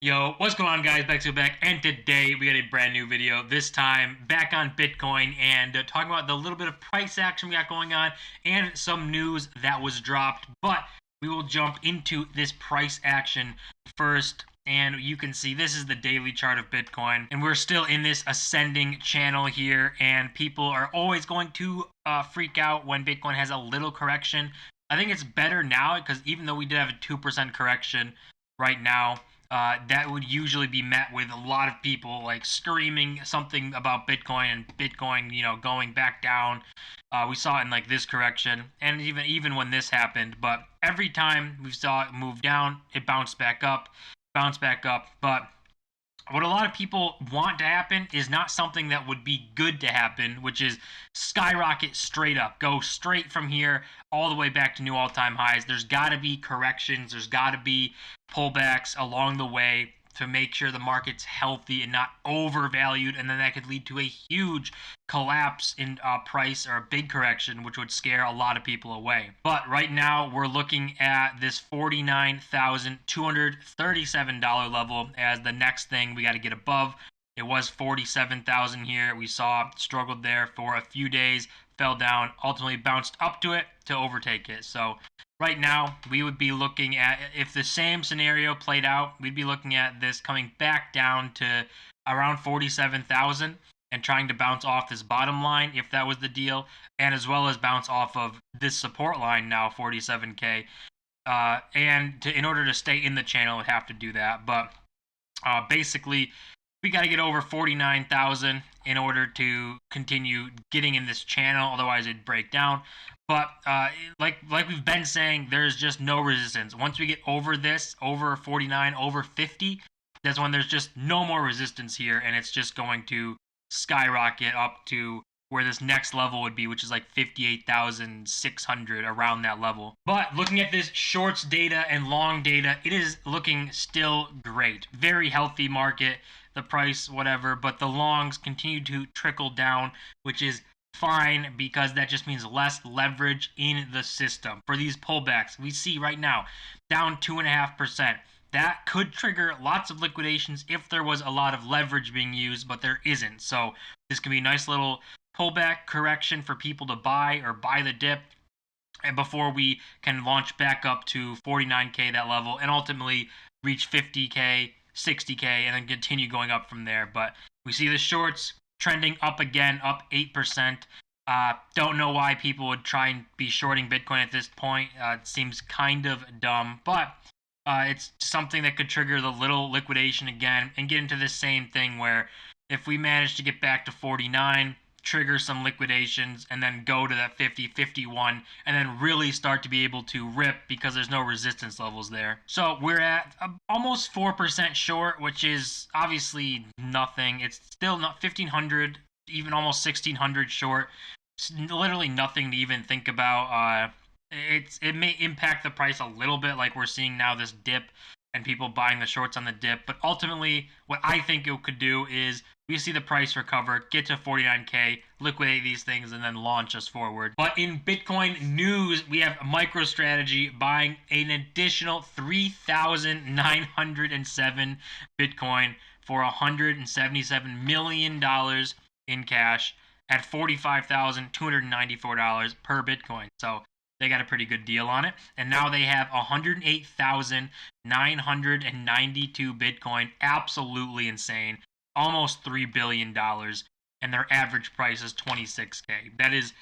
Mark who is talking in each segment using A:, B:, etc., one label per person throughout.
A: Yo, what's going on, guys? Bexio back, and today we got a brand new video. This time back on Bitcoin and talking about the little bit of price action we got going on and some news that was dropped. But we will jump into this price action first. And you can see this is the daily chart of Bitcoin, and we're still in this ascending channel here. And people are always going to freak out when Bitcoin has a little correction. I think it's better now because even though we did have a 2% correction right now, that would usually be met with a lot of people like screaming something about Bitcoin and Bitcoin, going back down. We saw it in like this correction, and even when this happened. But every time we saw it move down, it bounced back up, bounced back up. But what a lot of people want to happen is not something that would be good to happen, which is skyrocket straight up, go straight from here all the way back to new all-time highs. There's got to be corrections, there's got to be pullbacks along the way to make sure the market's healthy and not overvalued, and then that could lead to a huge collapse in price or a big correction, which would scare a lot of people away. But right now, we're looking at this $49,237 level as the next thing we got to get above. It was 47,000 here. We saw struggled there for a few days, fell down, ultimately bounced up to it to overtake it. So right now, we would be looking at, if the same scenario played out, we'd be looking at this coming back down to around 47,000 and trying to bounce off this bottom line if that was the deal, and as well as bounce off of this support line now, 47K. In order to stay in the channel, it would have to do that. But basically, we got to get over 49,000 in order to continue getting in this channel. Otherwise, it'd break down. But like we've been saying, there's just no resistance. Once we get over this, over 49, over 50, that's when there's just no more resistance here, and it's just going to skyrocket up to where this next level would be, which is like 58,600, around that level. But looking at this shorts data and long data, it is looking still great. Very healthy market, the price, whatever, but the longs continue to trickle down, which is fine because that just means less leverage in the system. For these pullbacks, we see right now down 2.5%. That could trigger lots of liquidations if there was a lot of leverage being used, but there isn't. So this can be a nice little pullback correction for people to buy or buy the dip, and before we can launch back up to 49K, that level, and ultimately reach 50K, 60K, and then continue going up from there. But we see the shorts trending up again, up 8%. Don't know why people would try and be shorting Bitcoin at this point. It seems kind of dumb, but it's something that could trigger the little liquidation again and get into the same thing where if we manage to get back to 49, trigger some liquidations, and then go to that 50, 51, and then really start to be able to rip because there's no resistance levels there. So we're at almost 4% short, which is obviously nothing. It's still not 1,500, even almost 1,600 short. It's literally nothing to even think about. It may impact the price a little bit, like we're seeing now this dip and people buying the shorts on the dip. But ultimately, what I think it could do is we see the price recover, get to 49K, liquidate these things, and then launch us forward. But in Bitcoin news, we have MicroStrategy buying an additional 3,907 Bitcoin for $177 million in cash at $45,294 per Bitcoin. So they got a pretty good deal on it. And now they have 108,992 Bitcoin. Absolutely insane. Almost $3 billion. And their average price is 26K. That is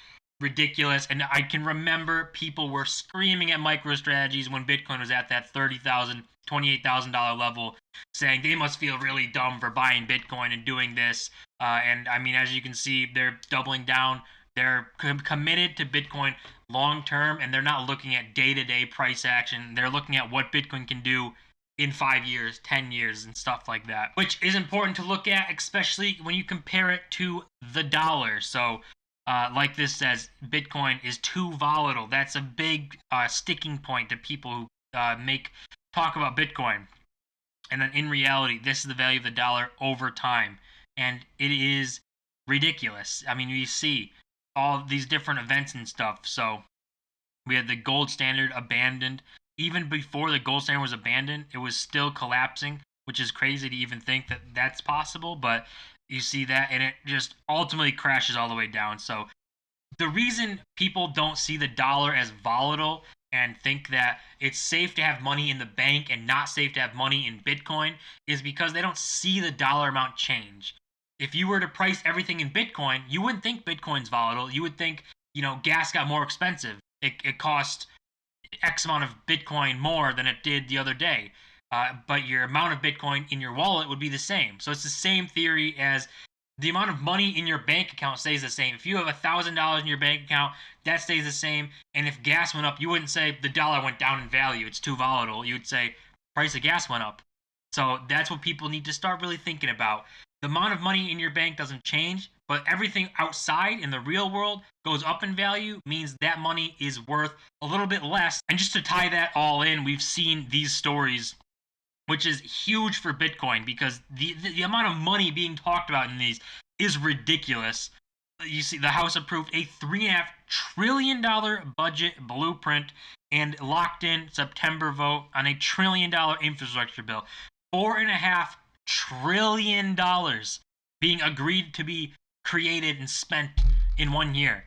A: ridiculous. And I can remember people were screaming at MicroStrategies when Bitcoin was at that $30,000, $28,000 level, saying they must feel really dumb for buying Bitcoin and doing this. And I mean, as you can see, they're doubling down. They're committed to Bitcoin long term, and they're not looking at day-to-day price action. They're looking at what Bitcoin can do in 5 years, 10 years, and stuff like that, which is important to look at, especially when you compare it to the dollar. So like this says, Bitcoin is too volatile. That's a big sticking point to people who talk about Bitcoin. And then in reality, this is the value of the dollar over time. And it is ridiculous. I mean, you see all these different events and stuff. So we had the gold standard abandoned. Even before the gold standard was abandoned, it was still collapsing. which is crazy to even think that that's possible. But you see that, and it just ultimately crashes all the way down. So the reason people don't see the dollar as volatile and think that it's safe to have money in the bank and not safe to have money in Bitcoin is because they don't see the dollar amount change. If you were to price everything in Bitcoin, you wouldn't think Bitcoin's volatile. You would think, gas got more expensive. It cost X amount of Bitcoin more than it did the other day. But your amount of Bitcoin in your wallet would be the same. So it's the same theory as the amount of money in your bank account stays the same. If you have $1,000 in your bank account, that stays the same. And if gas went up, you wouldn't say the dollar went down in value. It's too volatile. You would say price of gas went up. So that's what people need to start really thinking about. The amount of money in your bank doesn't change, but everything outside in the real world goes up in value, means that money is worth a little bit less. And just to tie that all in, we've seen these stories, which is huge for Bitcoin because the amount of money being talked about in these is ridiculous. You see, the House approved a $3.5 trillion budget blueprint and locked in September vote on a $1 trillion infrastructure bill. $4.5 trillion being agreed to be created and spent in 1 year.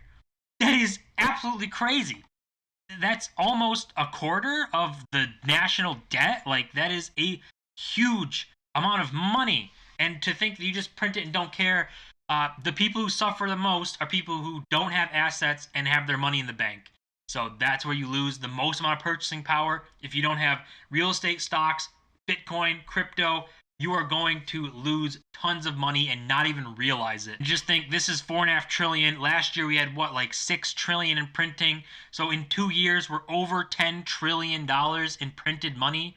A: That is absolutely crazy. That's almost a quarter of the national debt. Like, that is a huge amount of money. And to think that you just print it and don't care, the people who suffer the most are people who don't have assets and have their money in the bank. So that's where you lose the most amount of purchasing power. If you don't have real estate, stocks, Bitcoin, crypto, you are going to lose tons of money and not even realize it. Just think, this is 4.5 trillion. Last year we had what, like 6 trillion in printing. So in 2 years we're over $10 trillion in printed money.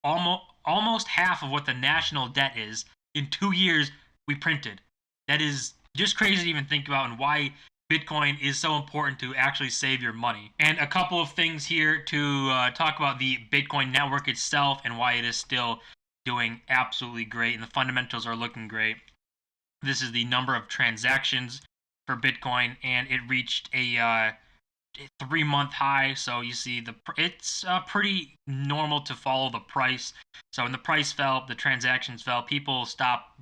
A: Almost half of what the national debt is. In 2 years we printed. That is just crazy to even think about, and why Bitcoin is so important to actually save your money. And a couple of things here to talk about the Bitcoin network itself and why it is still doing absolutely great, and the fundamentals are looking great. This is the number of transactions for Bitcoin, and it reached a 3-month high. So you see it's pretty normal to follow the price. So when the price fell, the transactions fell. People stop,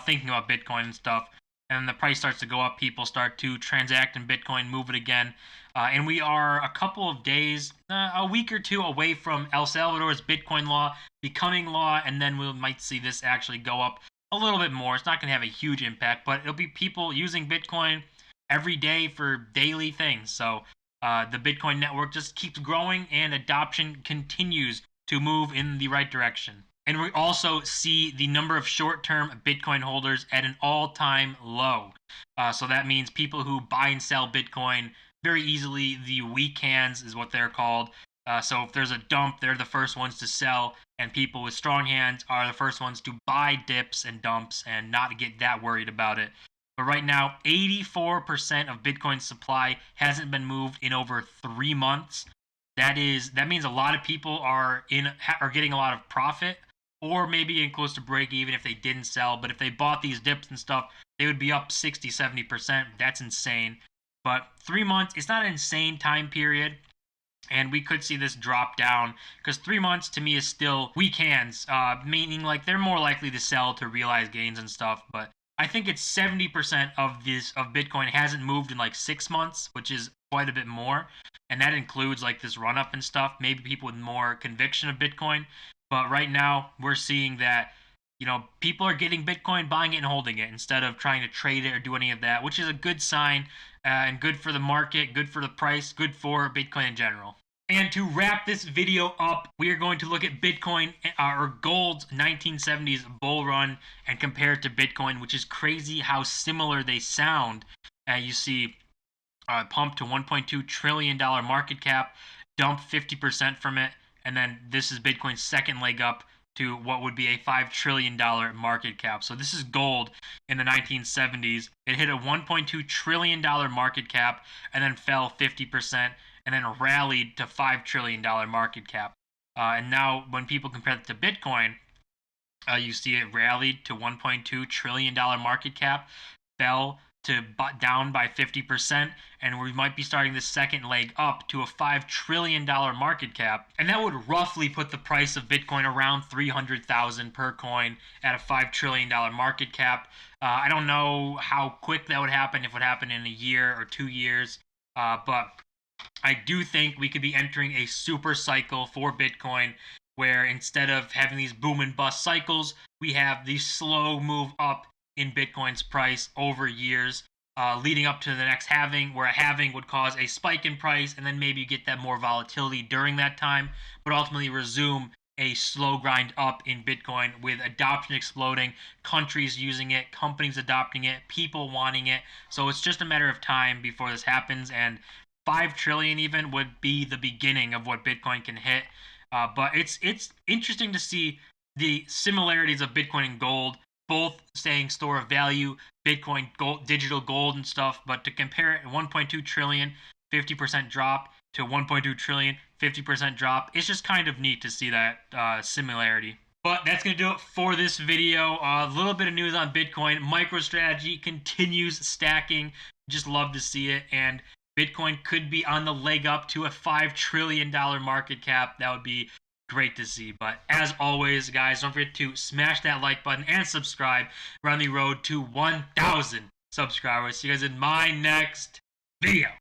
A: thinking about Bitcoin and stuff. And then the price starts to go up. People start to transact in Bitcoin, move it again. And we are a couple of days, a week or two away from El Salvador's Bitcoin law becoming law. And then we might see this actually go up a little bit more. It's not going to have a huge impact, but it'll be people using Bitcoin every day for daily things. So the Bitcoin network just keeps growing, and adoption continues to move in the right direction. And we also see the number of short-term Bitcoin holders at an all-time low. So that means people who buy and sell Bitcoin very easily. The weak hands is what they're called. So if there's a dump, they're the first ones to sell, and people with strong hands are the first ones to buy dips and dumps and not get that worried about it. But right now, 84% of Bitcoin's supply hasn't been moved in over 3 months. That means a lot of people are getting a lot of profit, or maybe getting close to break even if they didn't sell. But if they bought these dips and stuff, they would be up 60-70%. That's insane. But 3 months, it's not an insane time period, and we could see this drop down, because 3 months to me is still weak hands, meaning like they're more likely to sell to realize gains and stuff. But I think it's 70% of Bitcoin hasn't moved in like 6 months, which is quite a bit more, and that includes like this run up and stuff. Maybe people with more conviction of Bitcoin, but right now we're seeing that people are getting Bitcoin, buying it, and holding it instead of trying to trade it or do any of that, which is a good sign, and good for the market, good for the price, good for Bitcoin in general. And to wrap this video up, we are going to look at Bitcoin, or gold's 1970s bull run, and compare it to Bitcoin, which is crazy how similar they sound. You see, pumped to $1.2 trillion market cap, dumped 50% from it, and then this is Bitcoin's second leg up to what would be a $5 trillion market cap. So this is gold in the 1970s. It hit a $1.2 trillion market cap and then fell 50%, and then rallied to $5 trillion market cap. And now when people compare it to Bitcoin, you see it rallied to $1.2 trillion market cap, fell down by 50%, and we might be starting the second leg up to a $5 trillion market cap, and that would roughly put the price of Bitcoin around 300,000 per coin at a $5 trillion market cap. I don't know how quick that would happen, if it would happen in a year or 2 years, but I do think we could be entering a super cycle for Bitcoin, where instead of having these boom and bust cycles, we have these slow move up in Bitcoin's price over years, leading up to the next halving, where a halving would cause a spike in price, and then maybe you get that more volatility during that time, but ultimately resume a slow grind up in Bitcoin with adoption exploding, countries using it, companies adopting it, people wanting it. So it's just a matter of time before this happens, and 5 trillion even would be the beginning of what Bitcoin can hit. But it's interesting to see the similarities of Bitcoin and gold, both saying store of value, Bitcoin, gold, digital gold and stuff, but to compare it, 1.2 trillion, 50% drop to 1.2 trillion, 50% drop, it's just kind of neat to see that similarity. But that's going to do it for this video. A little bit of news on Bitcoin. MicroStrategy continues stacking. Just love to see it. And Bitcoin could be on the leg up to a $5 trillion market cap. That would be great to see. But as always, guys, don't forget to smash that like button and subscribe. We're on the road to 1,000 subscribers. See you guys in my next video.